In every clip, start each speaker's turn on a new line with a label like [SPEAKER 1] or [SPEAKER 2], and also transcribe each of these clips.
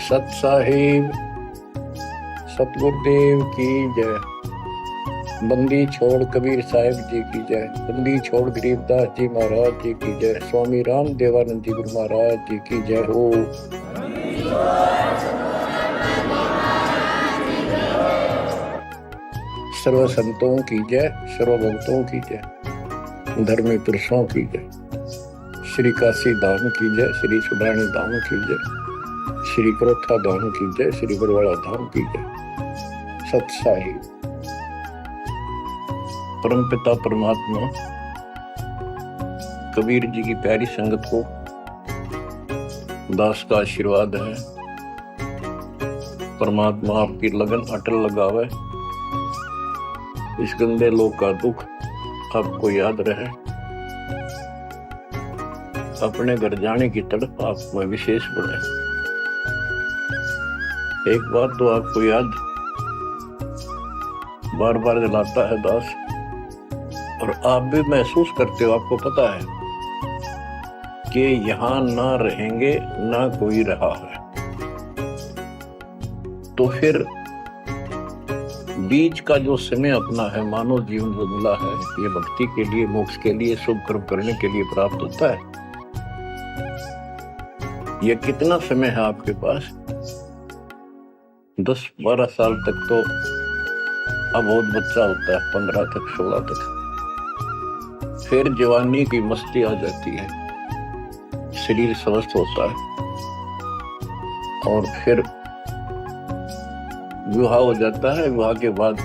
[SPEAKER 1] सत साहिब सतगुरुदेव की जय। बंदी छोड़ कबीर साहिब जी की जय। बंदी छोड़ गरीबदास जी महाराज जी की जय। स्वामी राम देवानंद जी गुरु महाराज जी की जय हो। सर्व संतों की जय, सर्व भक्तों की जय, धर्मी पुरुषों की जय। श्री काशी धाम की जय, श्री सुब्राणी धाम की जय, श्री क्रोथा धाम की जय, श्री बरवाड़ा धाम की जय। सत साहिब परमपिता परमात्मा कबीर जी की प्यारी संगत को दास का आशीर्वाद है। परमात्मा आपकी लगन अटल लगावे, इस गंदे लोक का दुख आपको याद रहे, अपने घर जाने की तड़प आप में विशेष बढ़े। एक बात तो आपको याद बार बार दिलाता है दास, और आप भी महसूस करते हो, आपको पता है कि यहां ना रहेंगे ना कोई रहा है, तो फिर बीच का जो समय अपना है मानव जीवन जो मिला है, ये भक्ति के लिए, मोक्ष के लिए, शुभ कर्म करने के लिए प्राप्त होता है। ये कितना समय है आपके पास? 10-12 साल तक तो अब बहुत बच्चा होता है, 15 तक 16 तक, फिर जवानी की मस्ती आ जाती है, शरीर स्वस्थ होता है, और फिर विवाह हो जाता है। विवाह के बाद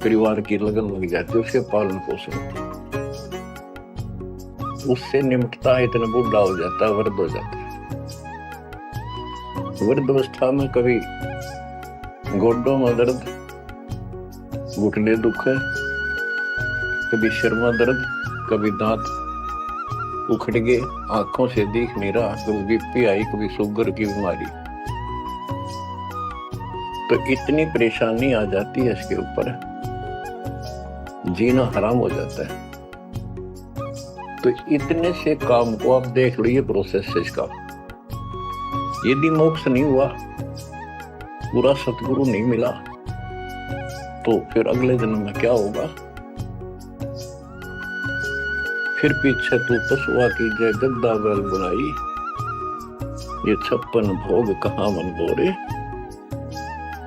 [SPEAKER 1] परिवार की लगन लग जाती है, उसके पालन पोषण, उससे निमटता है, इतना बूढ़ा हो जाता है, वृद्ध हो जाता है। वृद्ध अवस्था में कभी गोडों में दर्द, घुटने दुख है, कभी सिर में दर्द, कभी दांत उखड़ गए, आंखों से दिख नहीं रहा, कभी बीपी आई, कभी शुगर की बीमारी, तो इतनी परेशानी आ जाती है, इसके ऊपर जीना हराम हो जाता है। तो इतने से काम को आप देख लो, ये प्रोसेस है इसका। यदि मोक्ष नहीं हुआ, पूरा सतगुरु नहीं मिला, तो फिर अगले जन्म में क्या होगा? फिर पीछे तू पशुआ की जय गद्दा बैल बनाई, ये 56 भोग कहाँ मन बोरे,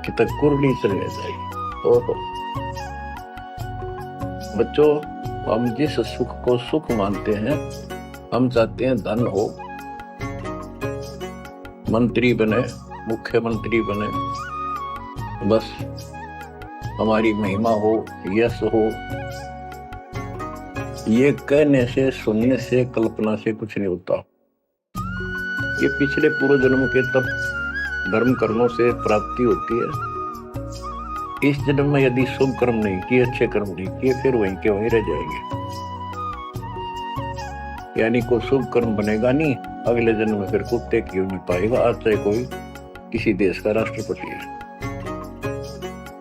[SPEAKER 1] कि तक कुर्ली चलने जाए। ओहो बच्चों, हम जिस सुख को सुख मानते हैं, हम चाहते हैं धन हो, मंत्री बने, मुख्यमंत्री बने, बस हमारी महिमा हो, यश हो। ये कहने से, सुनने से, कल्पना से कुछ नहीं होता। ये पिछले पूर्व जन्म के तब धर्म कर्मों से प्राप्ति होती है। इस जन्म में यदि शुभ कर्म नहीं किए, अच्छे कर्म नहीं किए, फिर वहीं के वहीं रह जाएंगे, यानी कोई शुभ कर्म बनेगा नहीं, अगले जन्म में फिर कुत्ते की नहीं पाएगा, आज चाहे कोई किसी देश का राष्ट्रपति है,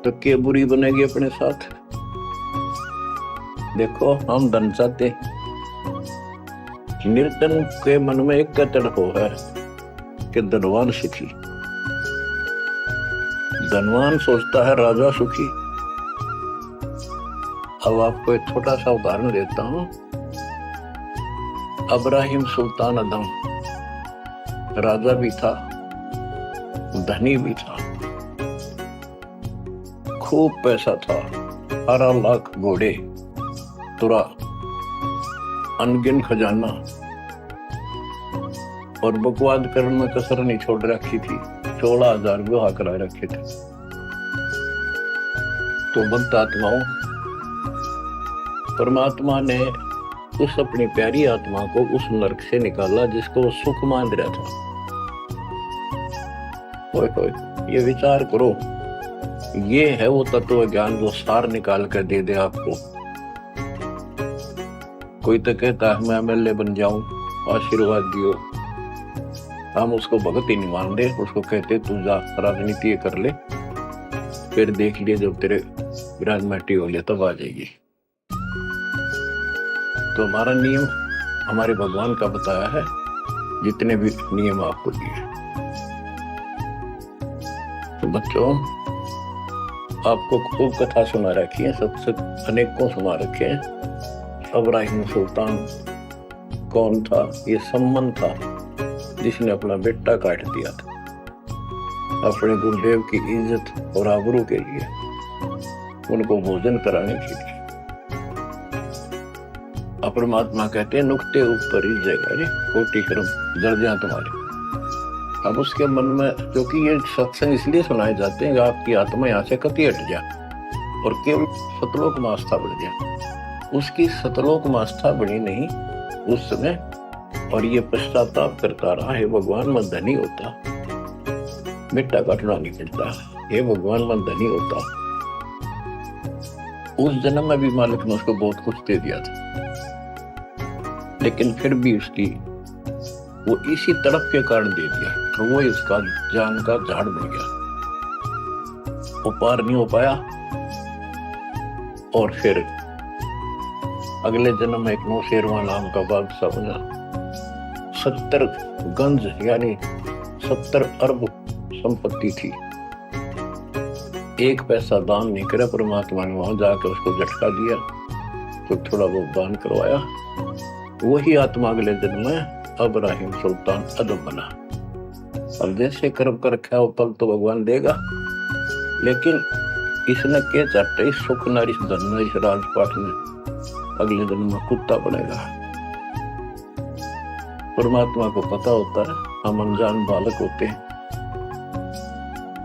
[SPEAKER 1] तो क्या बुरी बनेगी अपने साथ। देखो, हम धन चाहते, निर्धन के मन में एक तड़प है कि धनवान सुखी। धनवान सोचता है राजा सुखी। अब आपको एक छोटा सा उदाहरण देता हूं। इब्राहिम सुल्तान अदम राजा भी था, धनी भी था, खूब पैसा था, 18 लाख घोड़े, तुरा, अनगिन खजाना, और बकवाद करने में कसर नहीं छोड़ रखी थी। 16,000 विवाह करा रखे थे। तो भक्त आत्माओं, परमात्मा ने उस अपनी प्यारी आत्मा को उस नरक से निकाला जिसको वो सुख मान रहा था। ये विचार करो, ये है वो तत्व ज्ञान जो सार निकाल कर दे दे आपको। कोई तो कहता है मैं एमएलए बन जाऊं, आशीर्वाद दियो, हम उसको भगत ही नहीं मान दे, उसको कहते तू जा राजनीति कर ले, फिर देख लिए जब तेरे ग्रेजुएटी हो लिया तब आ जाएगी। तो हमारा नियम हमारे भगवान का बताया है, जितने भी नियम आपको दिए, बच्चों, आपको खूब कथा सुना रखी है, सबसे अनेकों सुना रखे हैं। इब्राहिम सुल्तान कौन था? ये सम्मन था जिसने अपना बेटा काट दिया था अपने गुरुदेव की इज्जत और आबरू के लिए, उनको भोजन कराने के लिए। परमात्मा कहते हैं नुक्ते ऊपर ही जगह कोटि कर्म दर्जा तुम्हारे। अब उसके मन में, क्योंकि ये सत्संग इसलिए सुनाए जाते हैं कि आपकी आत्मा यहाँ से कति हट जाए और केवल सतलोक में आस्था बढ़ जाए। उसकी सतलोक में आस्था बढ़ी नहीं उस समय, और ये पश्चाताप करता रहा, हे भगवान मैं धनी होता, बेटा काटना नहीं पड़ता, हे भगवान मैं धनी होता। उस जन्म में भी मालिक ने उसको बहुत कुछ दे दिया था, लेकिन फिर भी उसकी वो इसी तड़प के कारण दे दिया, तो वो इसका जान का झाड़ बन गया, वो पार नहीं हो पाया। और फिर अगले जन्म में एक नौशेरवा नाम का बादशाह बना। 70 गंज यानी 70 अरब संपत्ति थी। एक पैसा दान नहीं करे, परमात्मा ने वहां जाकर उसको झटका दिया तो थोड़ा बहुत दान करवाया। वही आत्मा अगले जन्म में इब्राहिम सुल्तान अदम बना। अब जैसे कर्म कर रखा है वो फल तो भगवान देगा, लेकिन इसने के चाटे सुख नारी धन इस राजपाट में अगले जन्म में कुत्ता बनेगा। परमात्मा को पता होता है हम अनजान बालक होते हैं,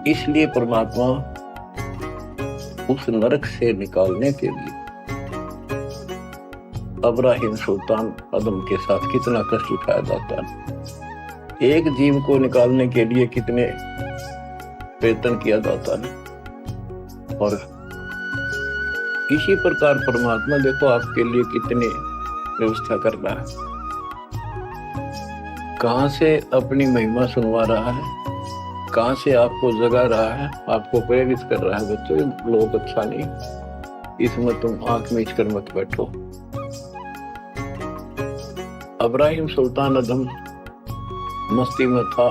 [SPEAKER 1] इसलिए परमात्मा उस नरक से निकालने के लिए इब्राहिम सुल्तान अदम के साथ कितना कष्ट उठाया जाता है। एक जीव को निकालने के लिए कितने प्रयत्न किया जाता है। और इसी प्रकार परमात्मा देखो आपके लिए कितने व्यवस्था कर रहा है, कहां से अपनी महिमा सुनवा रहा है, कहां से आपको जगा रहा है, आपको प्रेरित कर रहा है। बच्चों लोग अच्छा नहीं, इसमें तुम आंख मीच कर मत बैठो। इब्राहिम सुल्तान अदम मस्ती में था,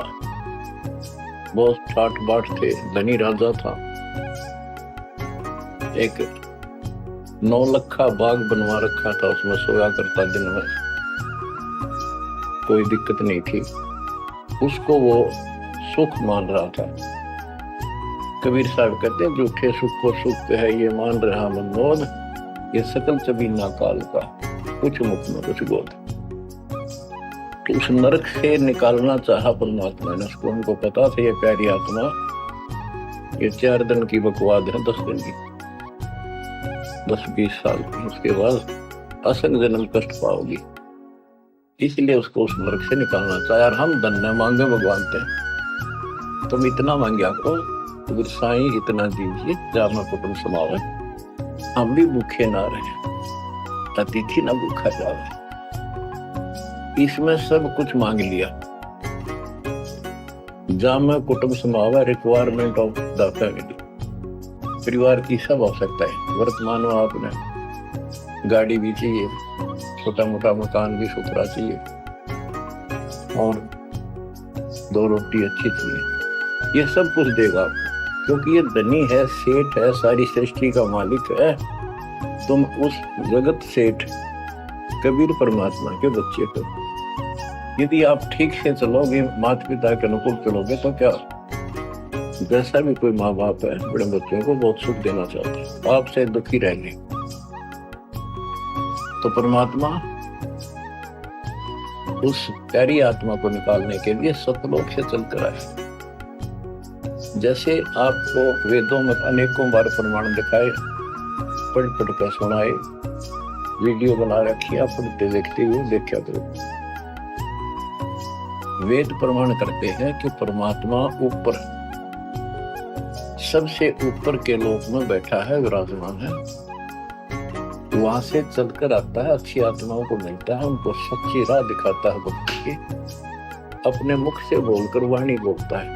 [SPEAKER 1] बहुत ठाट बाट थे, धनी राजा था। एक 9 लखा बाग बनवा रखा था, उसमें सोया करता दिन में, कोई दिक्कत नहीं थी उसको, वो सुख मान रहा था। कबीर साहब कहते हैं झूठे सुख को सुख है ये मान रहा मनोद, ये सकल चबीना काल का कुछ मुख में कुछ गोद। तो उस नरक से निकालना चाहा परमात्मा ने उसको, उनको पता था ये प्यारी आत्मा ये 4 दिन की बकवाद है, 10 दिन की, 10-20 साल की, उसके बाद असंग जन्म कष्ट पाओगी, इसलिए उसको उस नरक से निकालना चाहे। और हम धन्य मांगे भगवान से, तुम इतना मांगया करो साईं इतना दीजिए जा मैं कुटुंब समावे, हम भी भूखे ना रहे, अतिथि ना भूखा जावे। इसमें सब कुछ मांग लिया, जाम कुटुंब समावा, रिक्वायरमेंट ऑफ द फैमिली, परिवार की सब आवश्यकता है। वर्तमान में आपने गाड़ी भी चाहिए, छोटा मोटा मकान भी सुथरा चाहिए, और 2 रोटी अच्छी चाहिए, ये सब कुछ देगा आपको, क्योंकि ये धनी है, सेठ है, सारी सृष्टि का मालिक है। तुम उस जगत सेठ कबीर परमात्मा के बच्चे हो। यदि आप ठीक से चलोगे, माता पिता के अनुकूल चलोगे, तो क्या जैसा भी कोई माँ बाप है बड़े बच्चों को बहुत सुख देना चाहता है, आपसे दुखी रहेंगे। तो परमात्मा उस प्यारी आत्मा को निकालने के लिए सतलोक से चलकर आए। जैसे आपको वेदों में अनेकों बार प्रमाण दिखाए, पढ़ कर सुनाए, वीडियो बना रखी, आप पढ़ते देखते हुए देखा करो। वेद प्रमाण करते हैं कि परमात्मा ऊपर, सबसे ऊपर के लोक में बैठा है, विराजमान है, वहां से चलकर आता है, अच्छी आत्माओं को मिलता है, उनको सच्ची राह दिखाता है भक्ति की, अपने मुख से बोलकर वाणी बोलता है,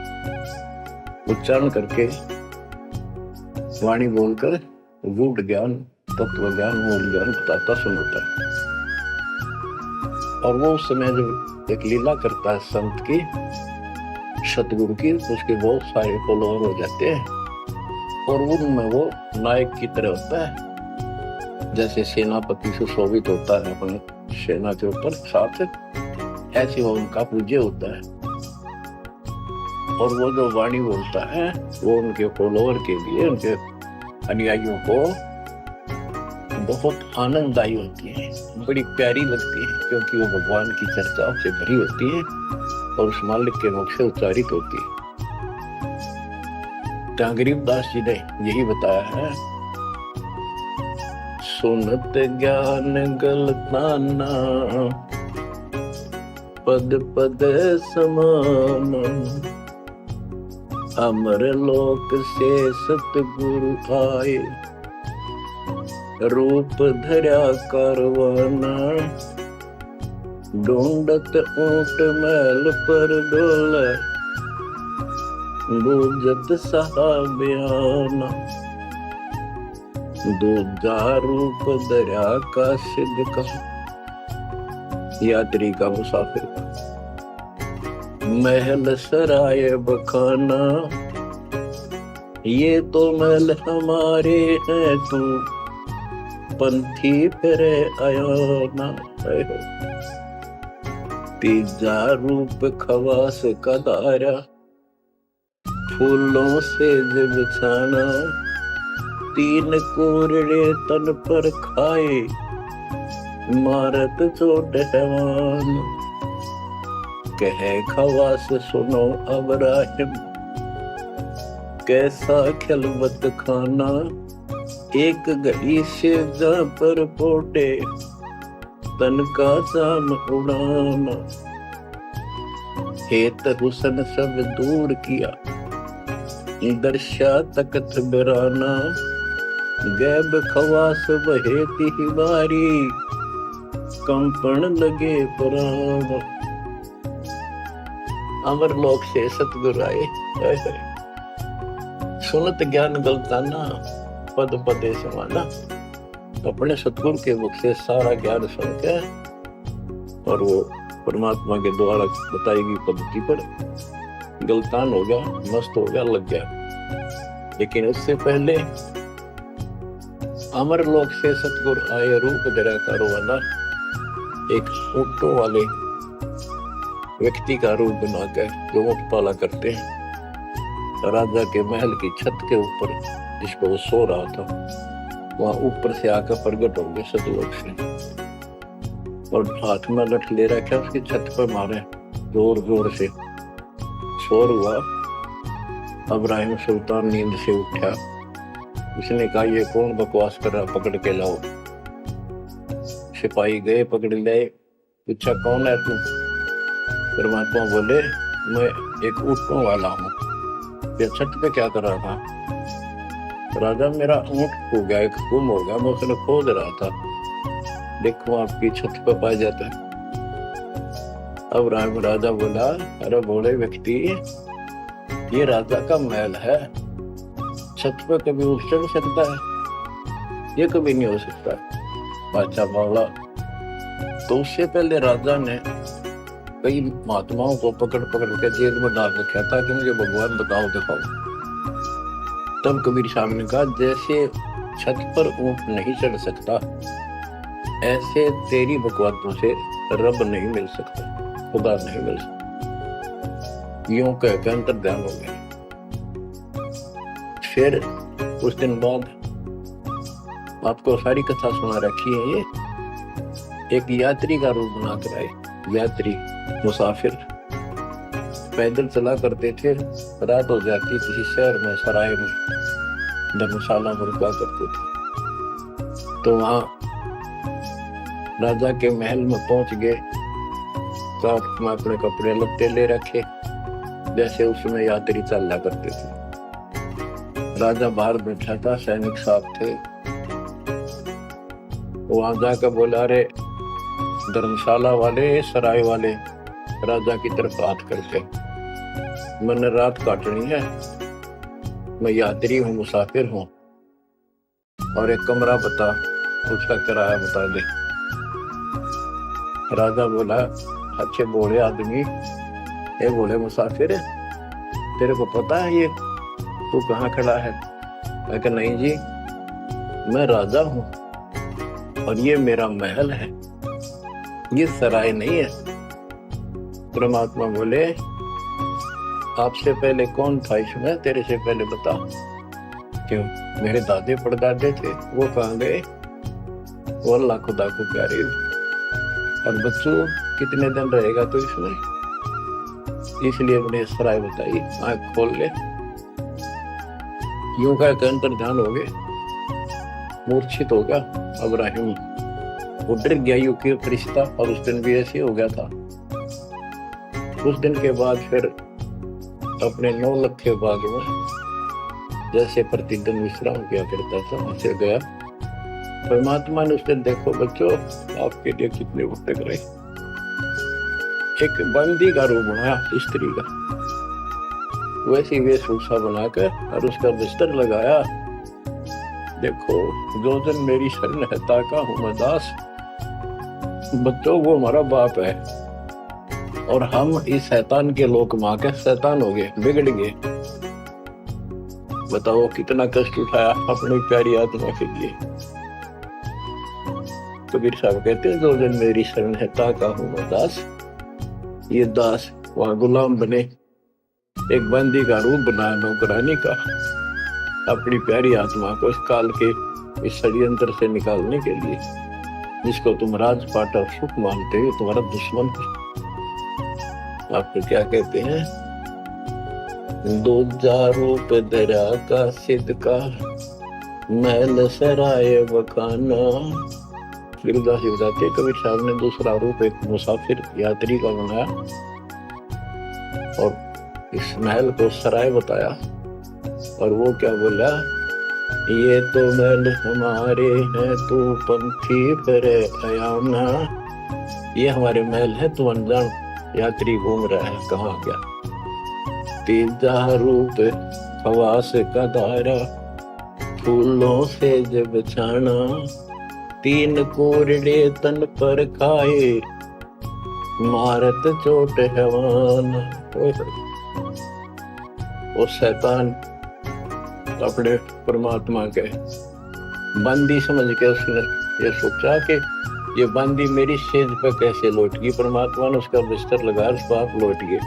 [SPEAKER 1] उच्चारण करके वाणी बोलकर गूढ़ ज्ञान, तत्व ज्ञान, मूल ज्ञान बताता सुनाता है। और वो उस समय जब एक लीला करता है संत की, सतगुरु की, उसके बहुत सारे फॉलोअर हो जाते हैं और उनमें वो नायक की तरह होता है, जैसे सेनापति सुशोभित होता है अपने सेना के ऊपर साथ, ऐसे वो उनका पूज्य होता है। और वो जो वाणी बोलता है वो उनके फॉलोअर के लिए, उनके अनुयायियों को बहुत आनंददायी होती है, बड़ी प्यारी लगती है, क्योंकि वो भगवान की चर्चाओं से भरी होती है और उस मालिक के मुख से उच्चारित होती है। गरीबदास जी ने यही बताया है, सुनत ज्ञान गलताना पद पद समान, अमर लोक से सतगुरु आए, रूप धर्या करवाना, ढूंढत ऊंट मैल पर डोला, दूजत सहाबियाना, दूजा रूप धर्या का सिद्ध का, यात्री का मुसाफिर का, महल सराय बखाना, ये तो महल हमारे हैं, तू पंथी फिरे आयाना। तीजा रूप खवास का दारा, फूलों से जब छाना, तीन कोरड़े तन पर खाए, मारत चोट हैवान, कहे खवास सुनो अबराहिम, कैसा खिलवत खाना, एक घड़ी से जा पर पोटे, तन का जाम उड़ाना, हेत हुसन सब दूर किया, दर्शा तकत बिराना, गैब खवास बहेती ही बारी, कंपन लगे प्राण, अमर लोक से सतगुरु आए, सुनत ज्ञान गलताना पद पदे समाना। अपने सतगुरु के मुख से सारा ज्ञान सुन के और वो परमात्मा के द्वारा बताई गई पद्धति पर गलतान हो गया, मस्त हो गया, लग गया। लेकिन उससे पहले अमर लोक से सतगुरु आए, रूप धरा करवाना, एक ऊंटों वाले व्यक्ति का रूप बनाकर जो ऊंट पाला करते हैं, राजा के महल की छत के ऊपर जिस पर वो सो रहा था, वहां ऊपर से आकर प्रकट हो गए सतलोक से और हाथ में लठ ले रखा, उसकी छत पर मारे जोर जोर से, शोर हुआ। इब्राहिम सुल्तान नींद से उठा, उसने कहा ये कौन बकवास कर रहा, पकड़ के लाओ। सिपाही गए, पकड़ लाए, पूछा कौन है तू? परमात्मा बोले मैं एक ऊंटों वाला हूँ, ये छत पे क्या कर रहा था? राजा मेरा ऊंट खो गया, एक गुम हो गया, मैं उसने खोज रहा था, देखो आपकी छत पर पाया जाता है। अब राजा बोला अरे बोले व्यक्ति, ये राजा का महल है, छत पर कभी उठ चढ़ सकता है? ये कभी नहीं हो सकता। बादशाह बोला तो उससे पहले राजा ने कई महात्माओं को पकड़ पकड़ के जेल में डाल रखा था कि मुझे भगवान बताओ दिखाओ। तब कबीर साहब ने कहा जैसे छत पर ऊंट नहीं चढ़ सकता, ऐसे तेरी बकवासों से रब नहीं मिल सकता, खुदा नहीं मिल सकता। यूं कहकर अंतर ध्यान हो गया। फिर कुछ दिन बाद आपको सारी कथा सुना रखी है, ये एक यात्री का रूप बना कर आए। यात्री मुसाफिर पैदल चला करते थे, रात हो जाती किसी शहर में, सराय में, धर्मशाला में रुका करते थे। तो वहां राजा के महल में पहुंच गए, साथ में अपने कपड़े लत्ते ले रखे जैसे उसमें यात्री चला करते थे। राजा बाहर बैठा था, सैनिक साथ थे। वहां जाकर बोला रे धर्मशाला वाले, सराय वाले, राजा की तरफ हाथ करके, मैंने रात काटनी है, मैं यात्री हूँ, मुसाफिर हूँ, और एक कमरा बता, उसका किराया बता दे। राजा बोला अच्छे बोले आदमी, ये बोले मुसाफिर, तेरे को पता है ये तू कहाँ खड़ा है? मैं कहा नहीं जी, मैं राजा हूँ और ये मेरा महल है, ये सराय नहीं है। परमात्मा बोले आपसे पहले कौन था इसमें, तेरे से पहले बता। क्यों? मेरे दादे परदादे थे, वो कहाँ गए? वो अल्लाह खुदा को प्यारे। और बच्चों कितने दिन रहेगा तो इसमें, इसलिए मैंने सराय बताई। आँख खोल ले, यूं का अंतर ध्यान हो गए, मूर्छित हो गया अब्राहिम, वो डर गया यू के फरिश्ता। और उस दिन भी ऐसे हो गया था। उस दिन के बाद फिर अपने 9 लाख के बाग में जैसे प्रतिदिन विश्राम किया करता था वैसे गया। परमात्मा ने उस दिन देखो बच्चों आपके लिए कितने भटक रहे, एक बंदी का रूप बनाया स्त्री का, वैसी वेशभूषा बनाकर और उसका बिस्तर लगाया। देखो जो जन मेरी शरण है ताका हूं मैं दास। बच्चों वो हमारा बाप है और हम इस शैतान के लोक मां के शैतान हो गए, बिगड़ गए। बताओ कितना कष्ट उठाया अपनी प्यारी आत्मा के लिए। कबीर साहब कहते हैं जो जन मेरी शरण है ताका हूं मैं दास। ये दास वहां गुलाम बने, एक बंदी का रूप बनाया नौकरानी का, अपनी प्यारी आत्मा को इस काल के इस षड्यंत्र से निकालने के लिए। जिसको तुम राजपाट और सुख मानते हो तुम्हारा दुश्मन है। आपको क्या कहते हैं? दो रूप दरा का सिद्ध का महल सराय बखाना। गिरदास जी बताते कबीर साहब ने दूसरा रूप एक मुसाफिर यात्री का बनाया और इस महल को सराय बताया। और वो क्या बोला? ये तो महल हमारे हैं तू पंथी फिर अयाना। ये हमारे महल है, तू अनजान यात्री घूम रहा है, कहाँ गया? तीजा रूप हवास का दायरा फूलों से जब छाना। 3 कोरड़े तन पर खाए मारत चोट हवाना। वो शैतान अपने परमात्मा के बंदी समझ के उसने ये सोचा कि ये बंदी मेरी सेज पर कैसे लौट गई। परमात्मा ने उसका बिस्तर लगा, उस बाप लौट गए।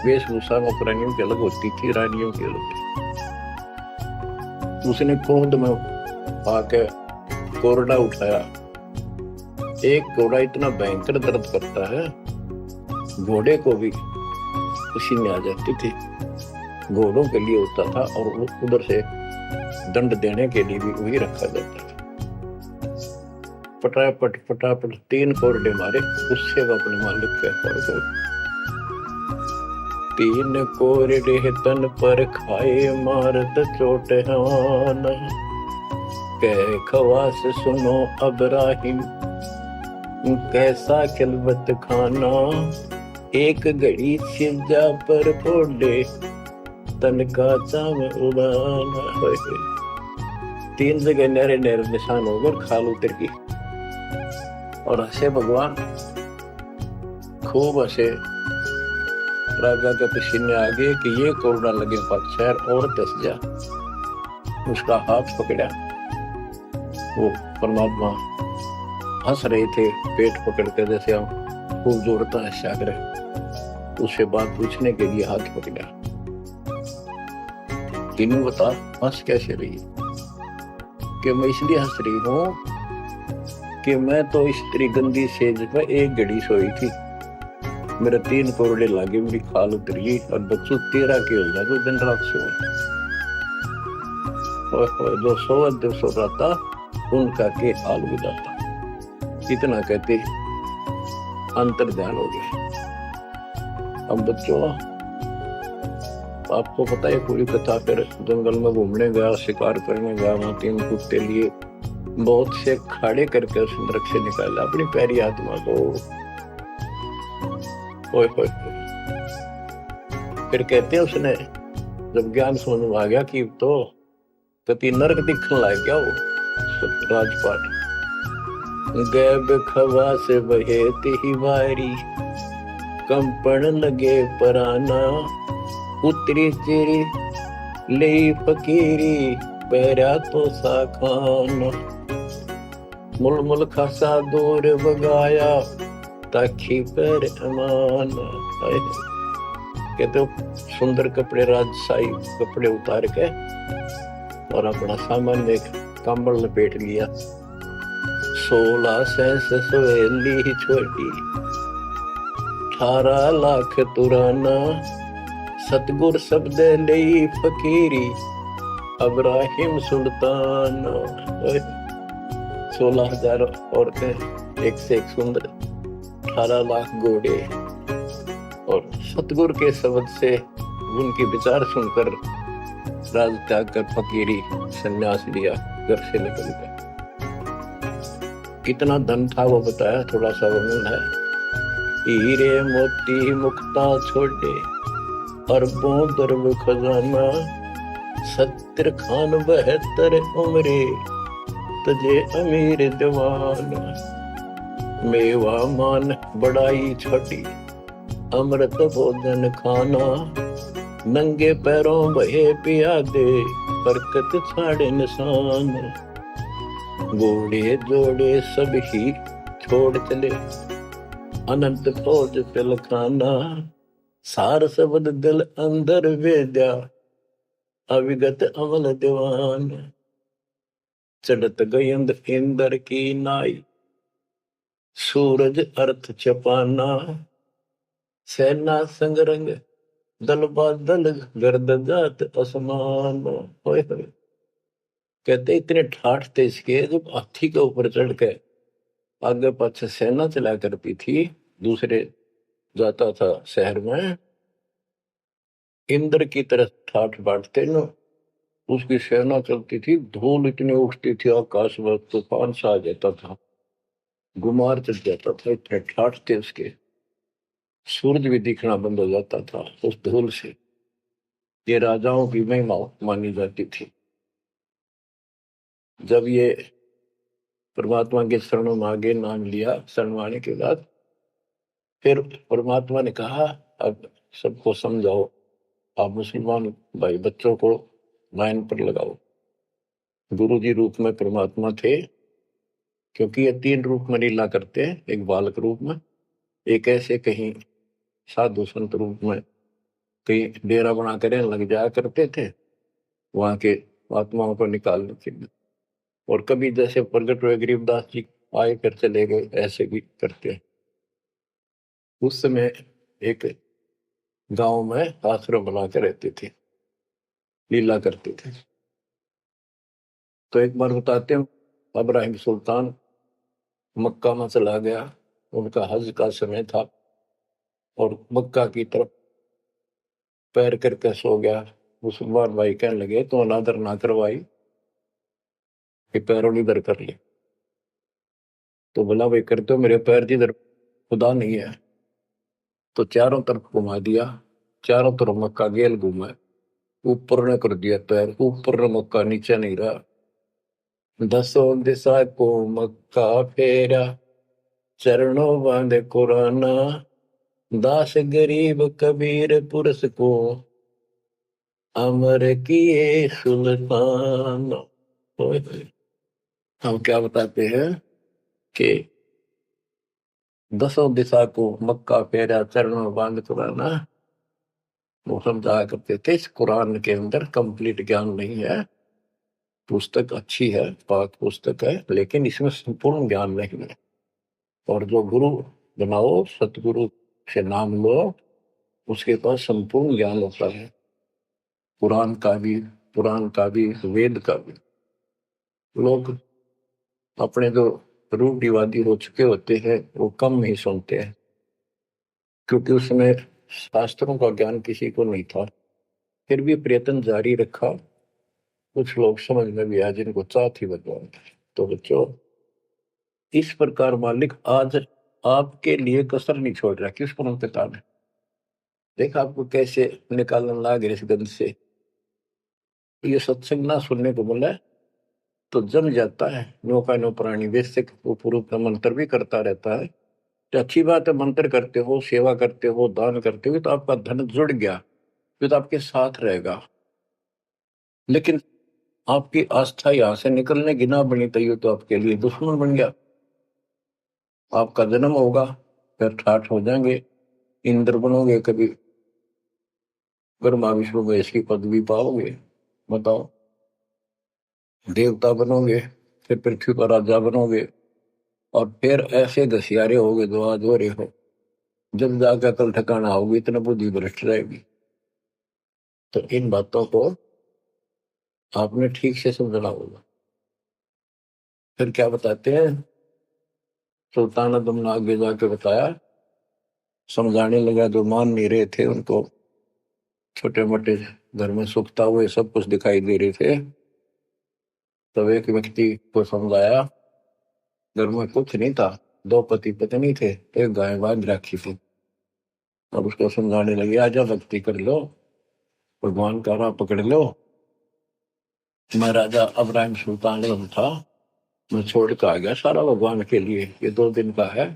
[SPEAKER 1] वेशभूषा नौकरानियों की अलग होती थी, रानियों की अलग थी। उसने क्रोध में आके कोरडा उठाया। एक कोरडा इतना भयंकर दर्द करता है, घोड़े को भी उसी में आ जाती थी। घोड़ों के लिए होता था और उधर से दंड देने के लिए भी वही रखा जाता था। फटाफट फटाफट 3 कोरडे मारे, उससे वो अपने मालिक के पर गए। 3 कोरडे तन पर खाए मारत चोट हवाना। कह खवास सुनो अब्राहिम कैसा खिलवत खाना। एक घड़ी सिरजा पर फोड़े तन का चाम उड़ाना। 3 जगह नहरे नहरे निशान होकर खाल उतर गई। और हंसे भगवान, खूब हंसे। राजा के पसीने आ गए कि ये कोरोना लगे पक्षर और दस जा। उसका हाथ पकड़ा, वो परमात्मा हंस रहे थे पेट पकड़ कर, जैसे हम खूब जोड़ता है सागर। उससे बात पूछने के लिए हाथ पकड़ा। तीनों बता हंस कैसे रही? कि मैं इसलिए हंस रही हूँ कि मैं तो स्त्री गंदी सेज पर एक घड़ी सोई थी, मेरे 3 कोरडे लागे, मेरी खाल उतरी और बच्चों 13 के हो गया। तो दिन रात सो जो सो रहता उनका के हाल गुजारता। इतना कहते अंतर ध्यान हो गया। अब बच्चों आपको पता है पूरी कथा। फिर जंगल में घूमने गया, शिकार करने गया, वहां 3 कुत्ते लिए, बहुत से खाड़े करके उस नरक से निकाला अपनी प्यारी आत्मा को। ओए होए। फिर कहते हैं उसने जब ज्ञान समझ में आ गया कि तो कति नरक दिखने लग गया वो राजपाट। गैब खवा से बहेती ही वारी कंपन लगे पराना। उतरी चिरी ले फकीरी पैरा तो साखान मुल मुल खासा दूर बगाया ताखी पैर अमान। कहते हो सुंदर कपड़े राजशाही कपड़े उतार के और अपना सामान एक कंबल लपेट लिया। 16 सेंस सवेली छोटी 18 लाख तुराना सतगुर शब्द लई फकीरी अब्राहिम सुल्तान। 16,000 औरतें एक से एक सुंदर 18 लाख घोड़े और सतगुरु के शब्द से उनकी विचार सुनकर राज त्याग कर फकीरी संन्यास लिया, घर से निकल गया। कितना धन था वो बताया, थोड़ा सा वर्णन है। हीरे मोती मुक्ता छोटे अरबों दरब खजाना 70 खान 72 उम्रे तजे अमीर जवान। मेवा मान बड़ाई छोटी अमृत भोजन खाना नंगे पैरों बहे पियादे बरकत छाड़े निशान। घोड़े जोड़े सब ही छोड़ चले अनंत फौज पिलखाना सार शब्द दिल अंदर वेद्या अविगत अमल दीवान। चढ़त गयंद इंदर की नाई सूरज अर्थ चपाना सेना संगरंग दल बादल गर्द जात आसमान। कहते इतने ठाठ थे इसके, जब हाथी के ऊपर चढ़ के आगे पाछे सेना चला करती थी, दूसरे जाता था शहर में, इंद्र की तरह ठाठ बांटते न, उसकी सेना चलती थी, धूल इतनी उठती थी आकाश में, तूफान सा आ जाता था, गुमार चढ़ जाता था, इतने ठाठ थे उसके। सूरज भी दिखना बंद हो जाता था उस धूल से। ये राजाओं की महिमा मानी जाती थी। जब ये परमात्मा के शरणों में आगे नाम लिया, शरण आने के बाद फिर परमात्मा ने कहा अब सबको समझाओ, आप मुसलमान भाई बच्चों को लाइन पर लगाओ। गुरु जी रूप में परमात्मा थे, क्योंकि ये 3 रूप में लीला करते हैं, एक बालक रूप में, एक ऐसे कहीं साधु संत रूप में कहीं डेरा बना कर लग जाया करते थे वहां के आत्माओं को निकालने के लिए, और कभी जैसे प्रगट हुए गरीबदास जी आए कर चले गए, ऐसे भी करते हैं। उस समय एक गांव में आश्रम बना कर रहते थे, लीला करते थे। तो एक बार बताते हैं, इब्राहिम सुल्तान मक्का में चला गया, उनका हज का समय था, और मक्का की तरफ पैर करके सो गया। मुसलमान भाई कहने लगे तो अनादर ना करवाई, कि पैरों इधर कर ले। तो बोला भाई करते हो, मेरे पैर जिधर खुदा नहीं है। तो चारों तरफ घुमा दिया, चारों तरफ मक्का गेल घूमा, ऊपर ने कर दिया पैर, ऊपर ने मक्का, नीचे नहीं रहा। 10 दिशा को मक्का फेरा चरणों बांधे कुराना दास गरीब कबीर पुरुष को अमर किए सुल्तान। हम क्या बताते हैं कि 10 दिशा को मक्का फेरा चरणों बांध कुराना, वो समझा करते थे। इस कुरान के अंदर कंप्लीट ज्ञान नहीं है, पुस्तक अच्छी है, पाक पुस्तक है, लेकिन इसमें संपूर्ण ज्ञान नहीं है। और जो गुरु बनाओ, सतगुरु से नाम लो, उसके पास संपूर्ण ज्ञान होता है, कुरान का भी, पुराण का भी, वेद का भी। लोग अपने जो रूढ़िवादी हो चुके होते हैं वो कम ही सुनते हैं, क्योंकि उसमें शास्त्रों का ज्ञान किसी को नहीं था। फिर भी प्रयत्न जारी रखा, कुछ लोग समझ में भी आए जिनको चाह थी भगवान। तो बच्चों, इस प्रकार मालिक आज आपके लिए कसर नहीं छोड़ रहा। किस परम पिता ने देखा आपको कैसे निकालने लग इस गंध से। ये सत्संग ना सुनने को बोला तो जम जाता है। नौका नो प्राणी वैसे वो पूर्व का मंत्र भी करता रहता है, तो अच्छी बात है। मंत्र करते हो, सेवा करते हो, दान करते हो, तो आपका धन जुड़ गया, जो तो आपके साथ रहेगा। लेकिन आपकी आस्था यहां से निकलने की ना बनी तो ये तो आपके लिए दुश्मन बन गया। आपका जन्म होगा, फिर ठाठ हो जाएंगे, इंद्र बनोगे, कभी ब्रह्मा विष्णु महेश की पदवी पाओगे, बताओ, देवता बनोगे, फिर पृथ्वी पर राजा बनोगे, और फिर ऐसे घसियारे होगे जो आज हो रहे हो। जब जाकर कल ठिकाना होगी, इतना बुद्धि भ्रष्ट रहेगी। तो इन बातों को आपने ठीक से समझना होगा। फिर क्या बताते हैं, सुल्तान आदम ने आगे जाके बताया, समझाने लगा। जो मान नहीं रहे थे उनको छोटे मोटे घर में सुखता हुए सब कुछ दिखाई दे रहे थे, तब एक व्यक्ति को समझाया। घर में कुछ नहीं था, दो पति पत्नी थे, एक गाय बांध रखी थी। अब उसको समझाने लगे, आजा भक्ति कर लो, भगवान का राह पकड़ लो। मैं राजा अब्राहिम सुल्तान आजम था, मैं छोड़ के आ गया सारा भगवान के लिए, ये 2 दिन का है,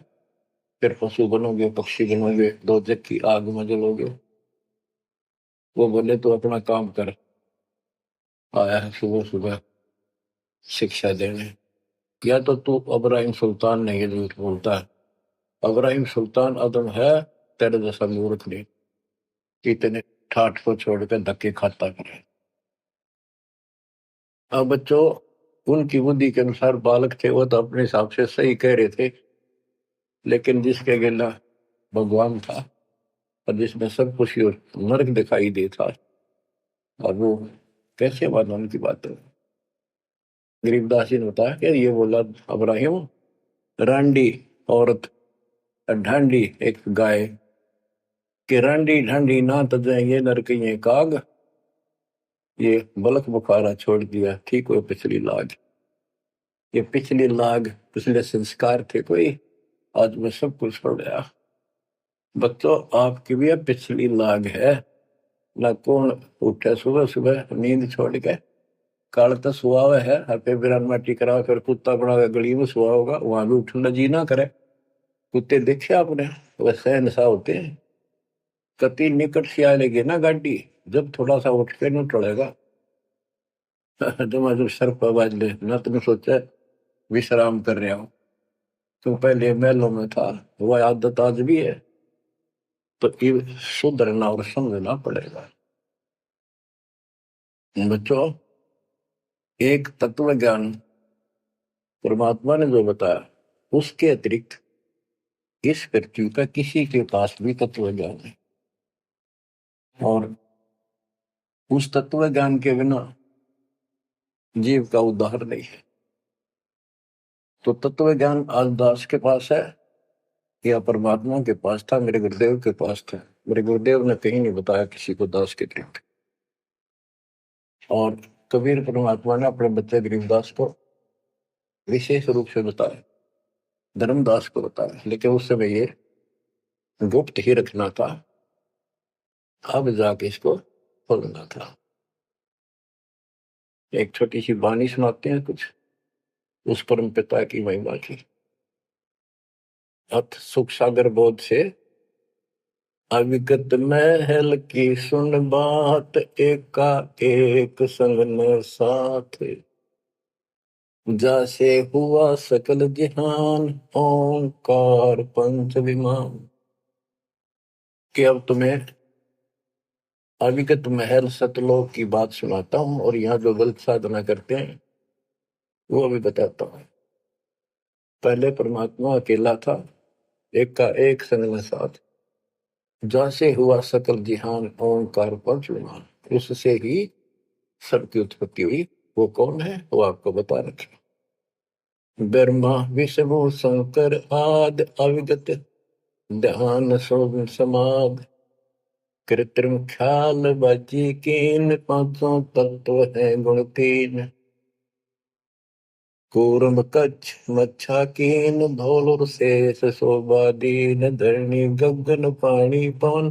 [SPEAKER 1] फिर पशु बनोगे, पक्षी बनोगे, दो जग की आग में जलोगे। वो बोले तो अपना काम कर, आया है सुबह सुबह शिक्षा देने। या तो तू अब्राहिम सुल्तान नहीं है, झूठ बोलता है। अब्राहिम सुल्तान आदम है, तेरे जैसा मूर्ख नहीं, इतने ठाठ को छोड़कर धक्के खाता करे। अब बच्चों, उनकी बुद्धि के अनुसार बालक थे, वो तो अपने हिसाब से सही कह रहे थे, लेकिन जिसके गिला भगवान था और जिसमें सब कुछ नरक दिखाई देता, अब वो कैसे माना उनकी बातें। गरीबदास जी ने बताया कि ये बोला अब्राहिम, रांडी औरत, ढांडी एक गाय, कि रांडी ढांडी ना तजे ये नरक ये काग, ये बलक बुखारा छोड़ दिया, ठीक हो पिछली लाग। ये पिछली लाग, पिछले संस्कार थे कोई, आज मैं सब कुछ छोड़ गया। बच्चों, आपकी भी अब पिछली लाग है ना। कौन उठे सुबह सुबह नींद छोड़ के, काल तो सुआ हुआ है, हर बिरान माटी करा, फिर कुत्ता बना गली में सुआ होगा, वहां भी उठना जी ना करे। कुत्ते देखे आपने, वैसे सहनसा होते हैं। कति निकट से आ लेगी ना गाड़ी, जब थोड़ा सा उठ के न टलेगा। जब सर पर बाज ले ना, तुमने सोचा विश्राम कर रहा हूं, तो पहले महलों में था, वह आदत आज भी है। तो ये सुधरना और समझना पड़ेगा। बच्चों, एक तत्व ज्ञान परमात्मा ने जो बताया, उसके अतिरिक्त इस पृथ्वी का किसी के पास भी तत्व ज्ञान है, और उस तत्व ज्ञान के बिना जीव का उद्धार नहीं है। तो तत्व ज्ञान आज दास के पास है या परमात्मा के पास था, मेरे गुरुदेव के पास था। मेरे गुरुदेव ने कहीं नहीं बताया किसी को दास के अतिरिक्त। और कबीर परमात्मा ने अपने बच्चे गरीबदास को विशेष रूप से बताया, धर्मदास को बताया, लेकिन उस समय ये गुप्त ही रखना था, अब जाके इसको खोलना था। एक छोटी सी वाणी सुनाते हैं कुछ उस परम पिता की महिमा की। अथ सुख सागर बोध से, अविगत महल की सुन बात, एका एक संग न साथ, जैसे हुआ सकल जहान, ओंकार पंच विमान। कि अब तुम्हें अविगत महल सतलोक की बात सुनाता हूं, और यहाँ जो गलत साधना करते हैं वो भी बताता हूं। पहले परमात्मा अकेला था, एक का एक संग में साथ, जैसे हुआ सकल जिहान, ओंकार पंच विमान, उससे ही सबकी उत्पत्ति हुई। वो कौन है, वो आपको बता रखे। ब्रह्मा विष्णु शंकर आदि, अविगत ध्यान समाध, कृत्रिम ख्याल बाजी कीन, पांचों तत्व है गुण तीन, कूर्म कच्छ मच्छा कीन, धौल शेष शोभा दीन, धरणी गगन पानी पवन,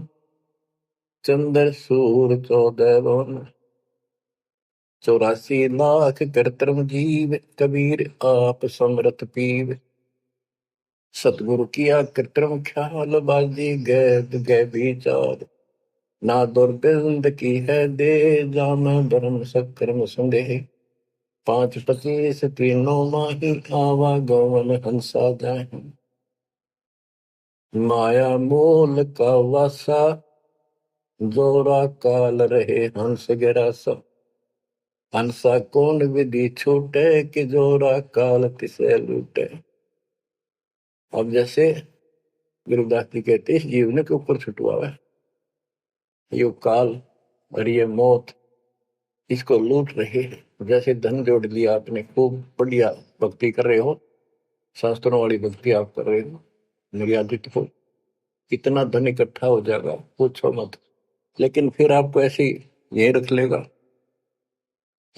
[SPEAKER 1] चंद्र सूर 14 भुवन, 84 लाख कृत्रिम जीव, कबीर आप समरथ पीव, सतगुरु किया कृत्रिम ख्याल बाजी, गैब गै विचार, ना दुर्गंध की है दे, जाम धर्म सक्रम संदेह। 5:25 तीनों माही, आवा गवन हंसा जाए। माया मूल का वासा, जोरा काल रहे हंस गिरासा। हंसा कौन विधि छूटे, कि जोरा काल तिसे लूटे। अब जैसे गुरुदास जी कहते हैं, इस जीवन के ऊपर छुटवा है ये काल और ये मौत, इसको लूट रहे हैं। जैसे धन जोड़ लिया आपने, खूब बढ़िया भक्ति कर रहे हो, शास्त्रों वाली भक्ति आप कर रहे हो, मर्यादित हो, कितना धन इकट्ठा हो जाएगा पूछो मत। लेकिन फिर आपको ऐसी ये रख लेगा,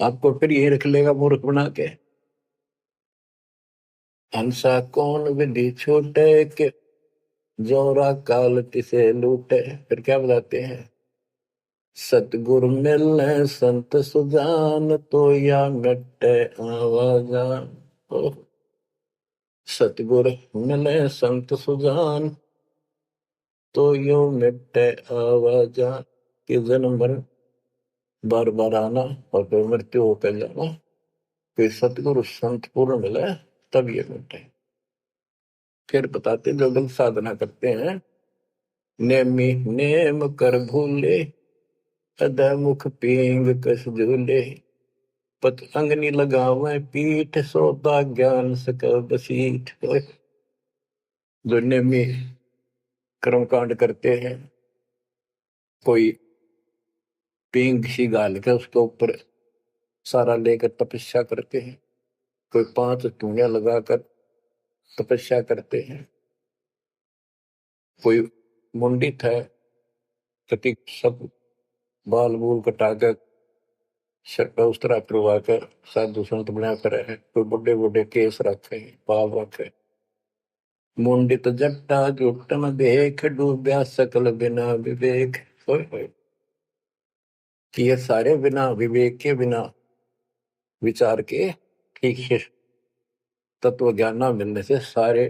[SPEAKER 1] आपको फिर ये रख लेगा मूर्ख बना के। हंसा कौन विधि छूटे, के जोरा काल तिसे लूटे। फिर क्या बताते हैं, सतगुरु मिलने संत सुजान, तो या मिटे आवाजान। सतगुरु मिले संत सुजान, तो यो मिटे आवाजान। कि जन्म मरण बार बार आना और फिर मृत्यु होकर जाना, फिर सतगुरु संत पूर्ण मिले तब ये मिटे। फिर बताते जो गलत साधना करते हैं, नेमी नेम कर भूले, अधमुख पींग कस झूले। पत अंगनी लगावे पीठ, सोता ज्ञान सकल बसीठ। जो नेमी कर्म कांड करते हैं, कोई पींग सी गाल के उसके ऊपर सारा लेकर तपस्या करते हैं, कोई 5 धूणियां लगाकर तपस्या करते हैं, कोई मुंडित है, कति सब बाल बूल कटाकर शर्ट उस तरह करवा कर साधु संत बना कर है, कोई बड़े बड़े केस रखे, बाल रखे। मुंडित जट्टा जुटन देख, डूब्या सकल बिना विवेक। होय होय, कि ये सारे बिना विवेक के, बिना विचार के, ठीक है, तत्व ज्ञान ना मिलने से सारे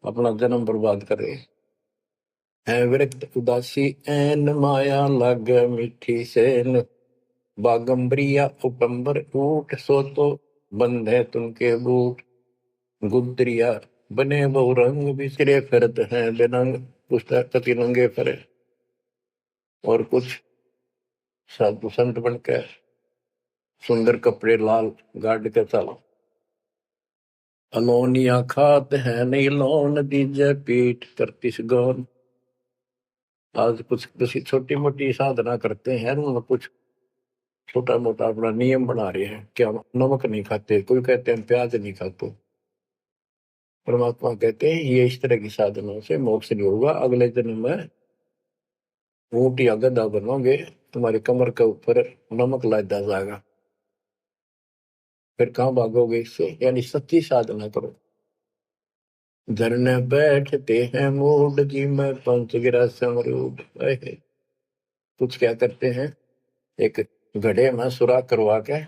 [SPEAKER 1] अपना जन्म बर्बाद कर रहे हैं। विरक्त उदासी एन, माया लग मीठी सेन। बागंबरिया उपंबर ऊट, सो तो बंधे तुमके बूट। गुदरिया बने बहु रंग, बिसरे फिरत हैं बेनंग। पुस्तक कति नंगे फिरे, और कुछ साधु संत बनकर सुंदर कपड़े लाल गाड़ के चलो। अलोनिया खात है नहीं लोन, दीजे पीठ करतिस गौन। आज कुछ किसी छोटी मोटी साधना करते हैं, उन्होंने कुछ छोटा मोटा अपना नियम बना रहे हैं, क्या नमक नहीं खाते, कोई कहते हैं प्याज नहीं खाते। परमात्मा कहते हैं ये इस तरह की साधनों से मोक्ष नहीं होगा, अगले जन्म में ऊंट या गधा बनोगे, तुम्हारी कमर के ऊपर नमक लादा जाएगा। फिर कहां भागोगे इससे, यानी सच्ची साधना करो। झरने बैठते हैं मूड, जी में पंच गिरा समरूड। कुछ क्या करते हैं, एक घड़े में सुराख करवा के,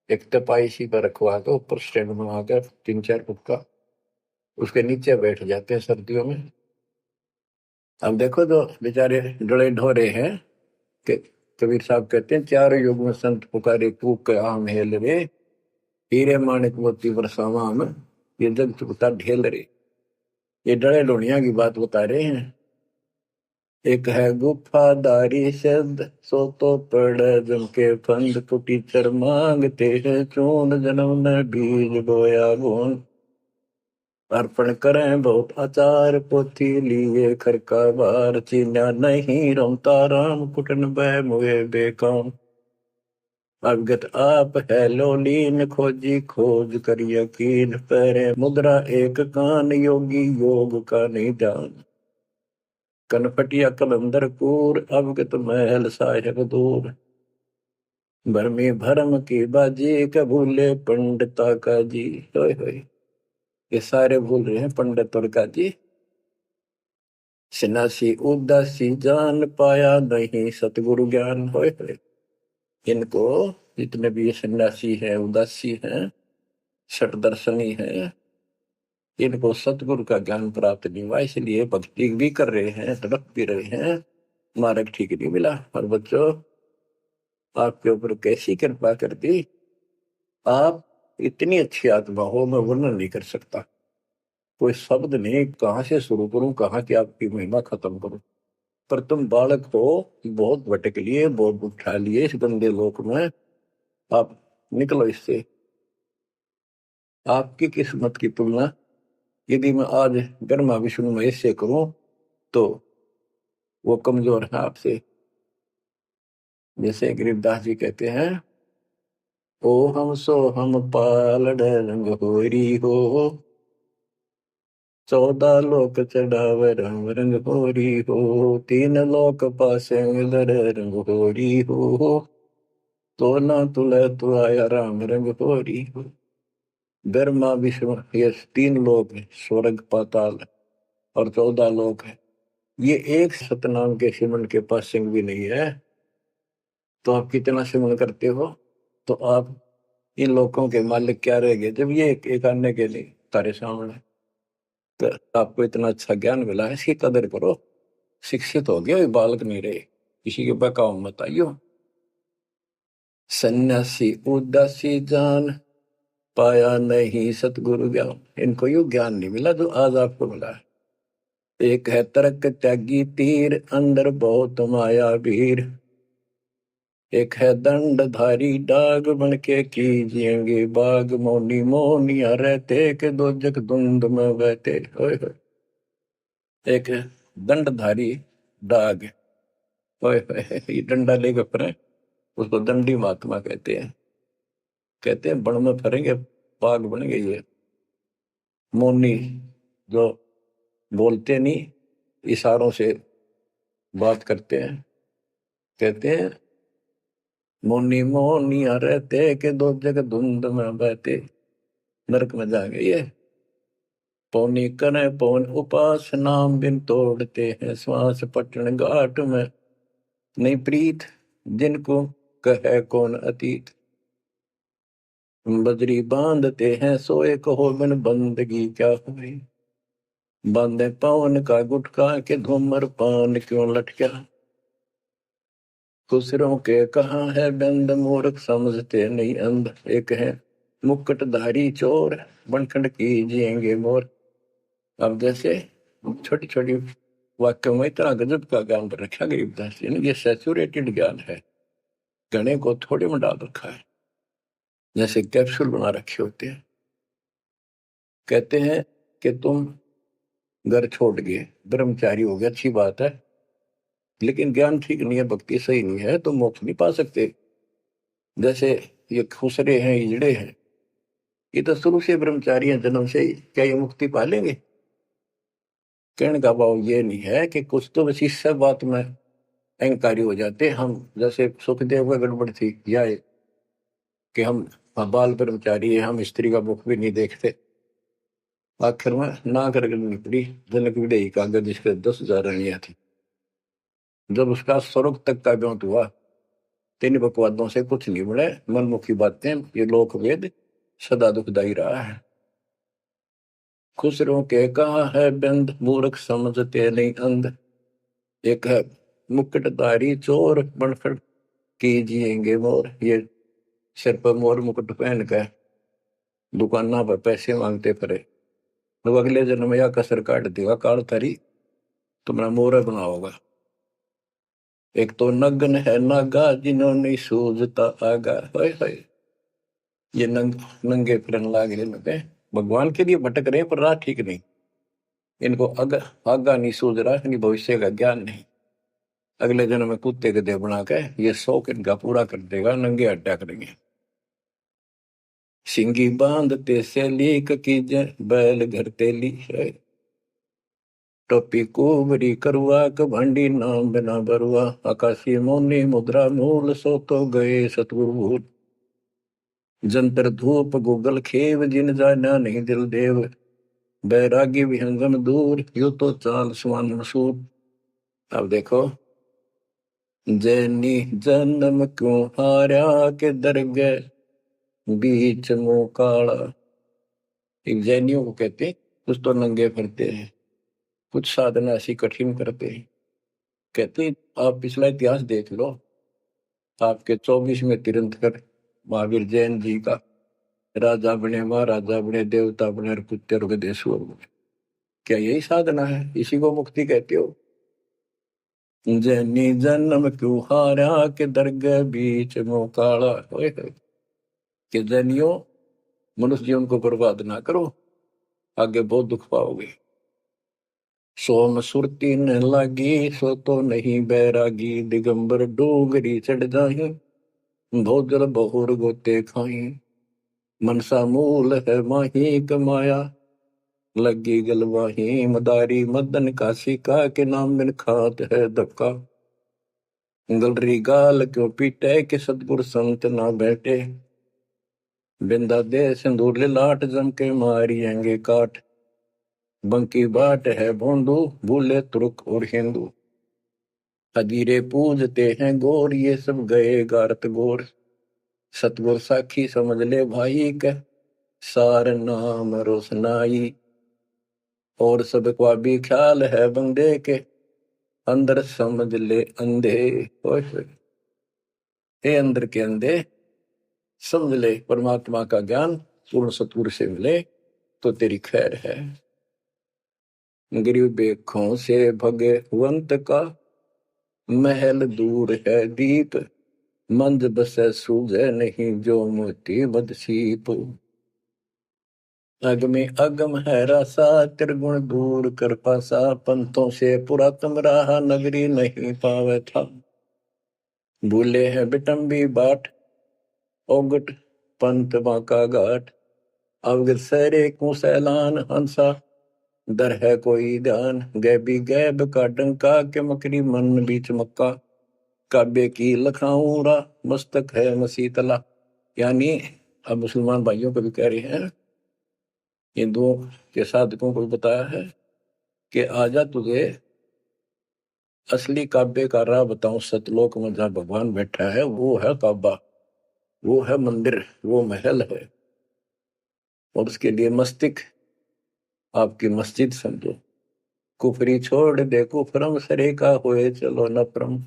[SPEAKER 1] एक तपाई सी पर रखवा के, ऊपर स्टैंड बना कर 3-4 फुट का, उसके नीचे बैठ जाते हैं सर्दियों में। अब देखो जो बेचारे डले ढोरे हैं, कि कबीर साहब कहते हैं, 4 युग में संत पुकारे, कूक के आम हेल रे। हीरे माणिक मोती बरसावा में, ये जग चुकता ढेल रे। ये डले ढोनिया की बात बता रहे हैं। एक है गुफादारी शब्द, सो तो पड़ जम के फंद। कुटीचर मांगते हैं चून, जन्म ने बीज बोया गुण। अर्पण करें बहुत आचार, पोथी लिए खर का बार। चीन्या नहीं रमता राम, कुटन बह मुए बेकाम। अवगत आप है लोलीन, खोजी खोज कर यकीन। पैरे मुद्रा एक कान, योगी योग का नहीं जान। कनपटिया कलंदर कूर, अवगत महल साहेब दूर। भरमी भरम की बाजी, कबूले पंडिता का जी। होय होय, ये सारे भूल रहे हैं पंडित और काजी। सन्यासी उदासी जान, पाया नहीं सतगुरु ज्ञान। होय होय, इनको जितने भी ये सन्यासी हैं, उदासी हैं, शट दर्शनी हैं, इनको सतगुरु का ज्ञान प्राप्त नहीं हुआ, इसलिए भक्ति भी कर रहे हैं, तड़प भी रहे हैं, मार्ग ठीक नहीं मिला। और बच्चों, आपके ऊपर कैसी कृपा कर दी, आप इतनी अच्छी आत्मा हो, मैं वर्णन नहीं कर सकता। कोई शब्द नहीं, कहाँ से शुरू करूं, कहाँ की आपकी महिमा खत्म करूं। पर तुम बालक हो, बहुत भटक लिए, बहुत उठा लिए इस गंदे लोक में, आप निकलो इससे। आपकी किस्मत की तुलना यदि मैं आज ब्रह्मा विष्णु महेश से करूं तो वो कमजोर है आपसे। जैसे गरीबदास जी कहते हैं, ओ हम सो हम पालड़ रंग होरी हो, 14 लोक चढ़ाव रंग रंग होरी हो, 3 लोक पासे मिलर रंग होरी हो, तो ना तुले तो आया राम रंग होरी हो। ब्रह्मा विष्णु ये 3 लोक है, स्वर्ग पाताल और 14 लोक है। ये एक सतनाम के सिमरन के पास सिंह भी नहीं है, तो आप कितना सिमरन करते हो, तो आप इन लोगों के मालिक क्या रह गए जब ये एक आने के लिए तारे सामने। तो आपको इतना अच्छा ज्ञान मिला है, इसकी कदर करो। शिक्षित हो गए, बालक नहीं रहे, किसी के बहकाव मत आइयो। सन्यासी उदासी जान, पाया नहीं सतगुरु ज्ञान। इनको यू ज्ञान नहीं मिला जो आज आपको मिला है। एक है तर्क त्यागी तीर, अंदर बहुत माया भीर। एक है दंडधारी डाग, बन के कीजिएंगे बाग। मौनी मौनिया रहते के दो जग धुंध में बहते। ओए होए। एक है दंडधारी डाग, ओए होए, ये डंडा लेकर फिरे, उसको दंडी महात्मा कहते हैं। कहते हैं बन में फरेंगे, बाग बनेंगे ये। मौनी, जो बोलते नहीं, इशारों से बात करते हैं। कहते हैं मौनी मौनिया रहते के दो जग धुंध में बहते। नरक में जाएंगे ये। पौनी करे पौन उपास, नाम बिन तोड़ते हैं श्वास। पटन घाट में नहीं प्रीत, जिनको कहे कौन अतीत। बजरी बांधते हैं सोए, कहो बिन बंदगी क्या हुई। बांधे पवन का गुटका के धूमर पान क्यों लटका। खुसरों के कहाँ है बंद, मूर्ख समझते नहीं अंध। एक है मुकुटधारी चोर, बनखंड कीजिएंगे मोर। अब जैसे छोटी छोटी वाक्य में इतना गजब का ज्ञान पर रखा गरीबदास जी ने, ये सैचुरेटेड ज्ञान है, गणे को थोड़े में डाल रखा है, जैसे कैप्सूल बना रखे होते हैं। कहते हैं कि तुम घर छोड़ गए, ब्रह्मचारी हो गया, अच्छी बात है, लेकिन ज्ञान ठीक नहीं है, भक्ति सही नहीं है, तो मोक्ष नहीं पा सकते। जैसे ये खुसरे हैं, इजड़े हैं, ये तो शुरू से ब्रह्मचारी हैं, जन्म से ही, क्या ये मुक्ति पा लेंगे। कहने का भाव ये नहीं है कि कुछ तो बस इस सब बात में अहंकारी हो जाते हम। जैसे सुखदेव का गड़बड़ थी या कि हम बाल ब्रह्मचारी है, हम स्त्री का मुख भी नहीं देखते। आखिर में ना कर निकली जनक विदेही कागज, जिसके 10,000 रानियां थी। जब उसका स्वर्ग तक का व्योत हुआ, 3 बकवादों से कुछ नहीं बने, मनमुखी बातें, ये लोक वेद सदा दुखदाई रहा है। खुसरों के कहा है बंद, मूर्ख समझते नहीं अंध। एक है मुकुटधारी चोर, बनखड़ कीजिएंगे मोर। ये सिर पर मोर मुकुट पहन कर दुकाना पर पैसे मांगते फिरे, तो अगले जन्म में या कसर काट देगा काल तारी, तुम्हारा मोर बनाओगा। एक तो नग्न है नागा, जिन्होंने सूझता आगा। हाय हाय, ये नंगे फिरन लाग रहे, भगवान के लिए भटक रहे पर राह ठीक नहीं। इनको आगा नहीं सूझ रहा, इनकी भविष्य का ज्ञान नहीं। अगले जन्म में कुत्ते के देह बना के ये शौक इनका पूरा कर देगा, नंगे हड्डा करेंगे। सिंगी बांधते से लीक कीजे, बैल घर तेली है। टोपी कुबरी करुआ, कभंडी नाम बिना बरुआ। आकाशी मौनी मुद्रा मूल, सो तो गए सतगुरु भूल। जंतर धूप गूगल खेव, जिन जाना नहीं दिल देव। बैरागी विहंगम दूर, यू तो चाल सुमान मसूर। अब देखो, जैनी जन्म क्यों हारा, के दरगह बीच मुंह काला। एक जैनियों को कहते हैं, कुछ तो नंगे फिरते हैं, कुछ साधना ऐसी कठिन करते हैं, कहते आप पिछला इतिहास देख लो, आपके 24 में तीर्थंकर महावीर जैन जी का राजा बने, महाराजा बने, देवता बने और पुत्र और गदेश्वर बने। क्या यही साधना है? इसी को मुक्ति कहते हो? जैनी जन्म क्यों हारा के दरगह बीच मोकाला। कि जैनियों, मनुष्य जीवन को बर्बाद ना करो, आगे बहुत दुख पाओगे। सोम सुरती न लागी, सो तो नहीं बैरागी, दिगंबर डोगरी चढ़ जाही, भोजल बहुर गोते खाई, मनसा मूल है माही कमाया, लगी गलवाही मदारी, मदन काशी का के नाम बिन खात है धक्का, गलरी गाल क्यों पीटे के सतगुर संत ना बैठे, बिंदा दे सिंदूर लाट जम के मारियेंगे काट, बंकी बाट है भोंदू, भूले तुर्क और हिंदू, हजीरे पूजते हैं गोर, ये सब गए गारत गोर, सतगुर साखी समझ ले भाई के, सार नाम रोशनाई, और सबका भी ख्याल है बंदे के, अंदर समझ ले अंधे। हे अंदर के अंधे, समझ ले परमात्मा का ज्ञान पूर्ण सतगुरु से मिले तो तेरी खैर है। गिरि बेखों से भगवंत का, महल दूर है दीप, मंद बसे सूझे नहीं जो मोती बदसीप, अग में अगम है रासा, त्रिगुण दूर कर पासा, पंथों से पुरातम रहा, नगरी नहीं पावे था, भूले हैं बिटम्बी बाट, ओगट पंत बाका घाट, अवगत सरे को सैलान हंसा, दर है कोई ध्यान, गैबी गैब का डंका, के मकरी मन बीच मक्का, काबे की लखाऊरा, मस्तक है मसीतला। यानी अब मुसलमान भाइयों को भी कह रहे हैं, हिंदुओं के साधकों को बताया है कि आजा तुझे असली काबे का राह बताऊं, सतलोक में जहां भगवान बैठा है वो है काबा, वो है मंदिर, वो महल है, और उसके लिए मस्तिक आपकी मस्जिद समझो। कुफरी छोड़ दे कुफरम, सरे का होए चलो न परम,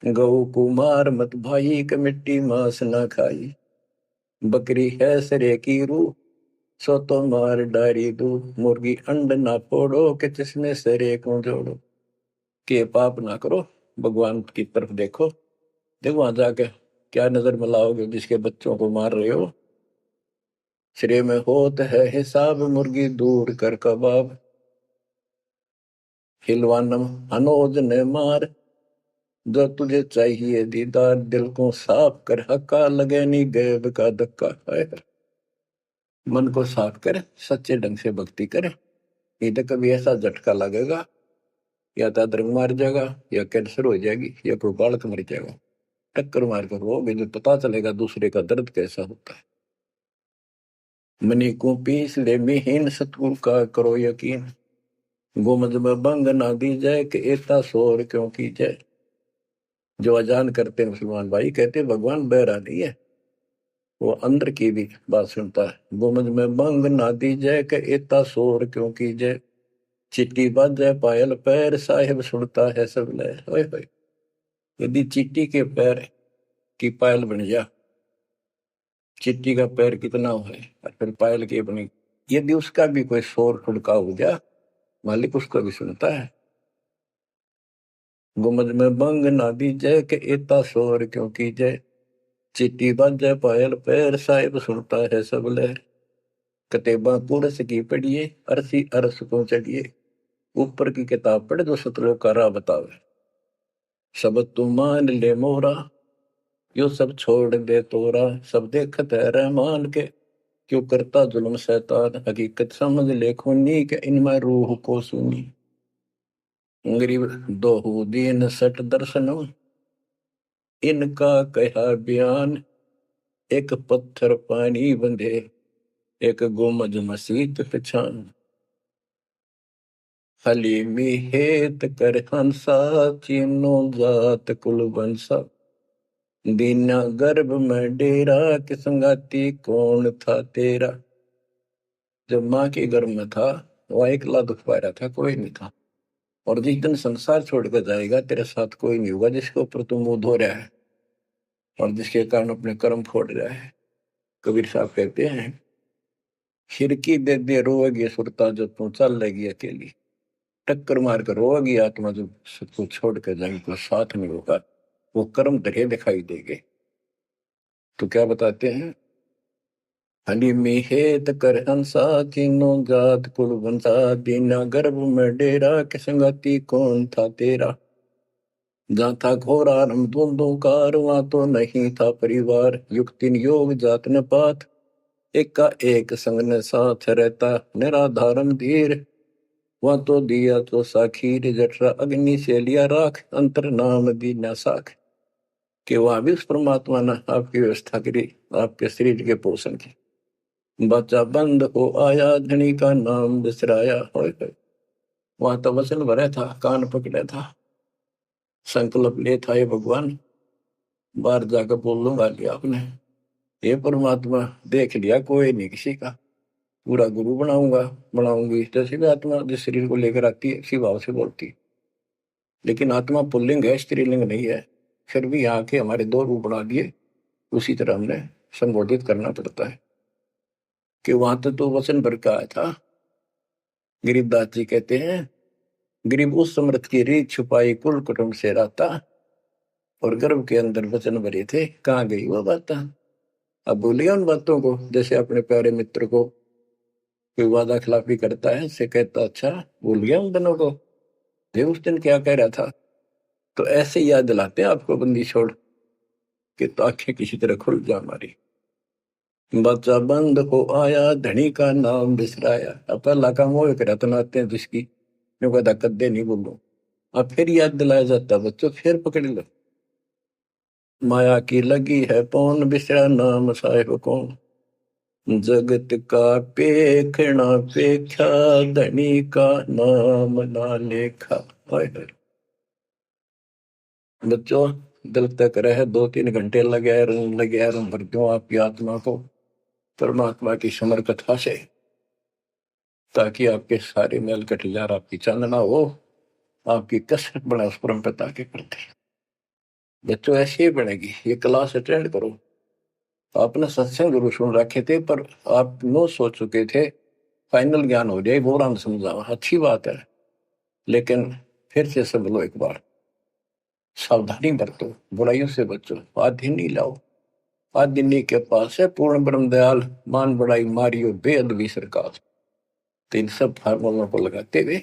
[SPEAKER 1] गौ कुमार मत भाई के मिट्टी मांस न खाई, बकरी है सरे की रूह, सो तो मार डारी दू, मुर्गी अंड ना फोड़ो, के जिसमें सरे को जोड़ो, के पाप ना करो, भगवान की तरफ देखो, देखो वहां जाके क्या नजर मिलाओगे जिसके बच्चों को मार रहे हो। श्रेय में होत है हिसाब, मुर्गी दूर कर कबाब, हिलवानम अनोज ने मार, जो तुझे चाहिए दीदार, दिल को साफ कर हक्का, लगे नहीं गैब का धक्का है। मन को साफ कर, सच्चे ढंग से भक्ति करे, नहीं तो कभी ऐसा झटका लगेगा, या तो अदरक मार जाएगा, या कैंसर हो जाएगी, या कोई बालक मर जाएगा, टक्कर मार कर वो भी पता चलेगा दूसरे का दर्द कैसा होता है। मनी को पीस ले मिहीन, सतगुरु का करो यकीन, गुमज में बंग ना दी जाए, कि एता शोर क्यों की जाए। जो अजान करते हैं मुसलमान भाई, कहते भगवान बहरा नहीं है, वो अंदर की भी बात सुनता है। गुमज में बंग ना दी जाए, कि एता शोर क्यों की जाए, चिट्टी बाजे पायल पैर, साहिब सुनता है सब लय। यदि चिट्टी के पैर की पायल बन जा, चिट्टी का पैर कितना है और फिर पायल की बनी, यदि उसका भी कोई शोर खुड़का हो जा, मालिक उसको भी सुनता है। गुमज में बंग ना दी जय, के एता शोर क्यों की जय, चिट्टी बाजे पायल पैर, साहिब सुनता है सब लहर। कतेबा पुरस की पढ़िए, अरसी अरस को चढ़िए, ऊपर की किताब पढ़ जो सतलोक का राह बतावे, सब तू मान ले मोरा, यो सब छोड़ दे तोरा, सब देखत है रहमान के, क्यों करता जुल्म शैतान, हकीकत समझ ले खूनी, के इनमें रूह को सुनी। गरीब दोहू दीन सट दर्शनम, इनका कहा बयान, एक पत्थर पानी बंधे, एक गुमज मसीत पहचान, हलीमी हेत कर हंसा, चीनो जात कुल बंसा, दीना गर्भ में डेरा, कि संगाती कौन था तेरा। जब माँ के गर्भ में था वह अकेला दुख पा रहा था, कोई नहीं था, और जिस दिन संसार छोड़कर जाएगा तेरे साथ कोई नहीं होगा जिसके ऊपर तू मुंह धो रहा है और जिसके कारण अपने कर्म फोड़ रहा है। कबीर साहब कहते हैं, खिड़की दे दे रोएगी सुरता जो तू चल लेगी अकेली, टक्कर मार कर रोएगी आत्मा जो सबको छोड़ कर जाएगी, कोई साथ नहीं होगा, वो कर्म धरे दिखाई देंगे। तो क्या बताते हैं, हनी मिहेत कर हंसा किनो जात कुल वंशा, दीना गर्भ में डेरा के संगति कौन था तेरा, जहाँ था घोर आरंभ धुंधुकार वहां तो नहीं था परिवार, युक्ति योग जात न पात एक का एक संग न साथ रहता, निराधारम धीर वहां तो दिया तो साखीर, जठरा अग्नि से लिया राख अंतर नाम दीना साख, कि वहां भी उस परमात्मा ने आपकी व्यवस्था करी आपके शरीर के पोषण की। बच्चा बंद हो आया धनी का नाम बिसराया, वहां तो वचन भरा था, कान पकड़ा था, संकल्प ले था, ये भगवान बाहर जाकर बोल लूंगा लिया आपने, ये परमात्मा देख लिया कोई नहीं किसी का, पूरा गुरु बनाऊंगा बनाऊंगी। जैसे भी आत्मा जिस शरीर को लेकर आती है इसी भाव से बोलती, लेकिन आत्मा पुल्लिंग है स्त्रीलिंग नहीं है, फिर भी यहाँ के हमारे दो रूप बना दिए, उसी तरह हमने संबोधित करना पड़ता है कि वहां तो वचन भर का आया था। गरीबदास जी कहते हैं, गरीब उस समृद्ध की रीत छुपाई कुल कुटुंब से रहता, और गर्भ के अंदर वचन भरे थे कहाँ गई वो बात। अब भूलिए उन बातों को, जैसे अपने प्यारे मित्र को कोई वादा खिलाफी करता है से कहता अच्छा भूल गया उन दिनों को, ये उस दिन क्या कह रहा था, तो ऐसे याद दिलाते हैं आपको बंदी छोड़ के, तो आंखें किसी तरह खुल जा हमारी। बच्चा बंद हो आया धनी का नाम बिसराया, अब पहला काम वो रतनाते हैं जिसकी जो कहता कद्दे नहीं बोलो, अब फिर याद दिलाया जाता बच्चों फिर पकड़ लो, माया की लगी है पौन बिसरा नाम साहिब कौन, जगत का पेखना पेख्या धनी का नाम ना लेखा। बच्चों दिल तक रहे 2-3 घंटे लगे भर दूं आपकी आत्मा को परमात्मा की समर कथा से, ताकि आपके सारे मैल कट जाए, आपकी चांदना हो, आपकी कसरत बना उस परम पिता के प्रति। बच्चों ऐसे ही बनेगी, ये क्लास अटेंड करो। आपने सत्संग जरूर सुन रखे थे पर आप नो सोच चुके थे फाइनल ज्ञान हो जाए वो राम समझावा, अच्छी बात है, लेकिन फिर से सब लो एक बार, सावधानी बरतो, बुराइयों से बचो, आधि नहीं लाओ, आदिनी के पास है पूर्ण ब्रह्म दयाल, मान बड़ाई मारियो बेअदबी सरकार। तो इन सब फार्मूलों को लगाते हुए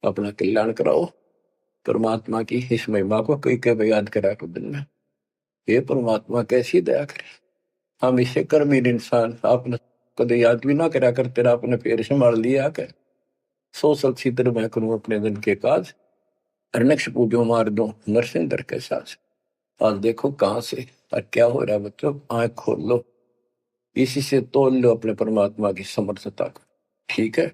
[SPEAKER 1] अपना कल्याण कराओ, परमात्मा की इस महिमा को कई कई याद करा को दिन में, ये परमात्मा कैसी दया करे, हम इसे कर्मीर इंसान आपने कदे याद भी ना करा कर, तेरा अपने पैर से मार लिया कर, सो सल छितर मैं करूं अपने दिन के काज, अरनक्ष पूजो मार दो नरसिंदर के साथ। आज देखो कहां से और क्या हो रहा है बच्चों, आंख खोल लो, इसी से तोल लो अपने परमात्मा की समर्थता को, ठीक है।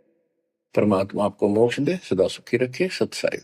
[SPEAKER 1] परमात्मा आपको मोक्ष दे, सदा सुखी रखे, सत्साई।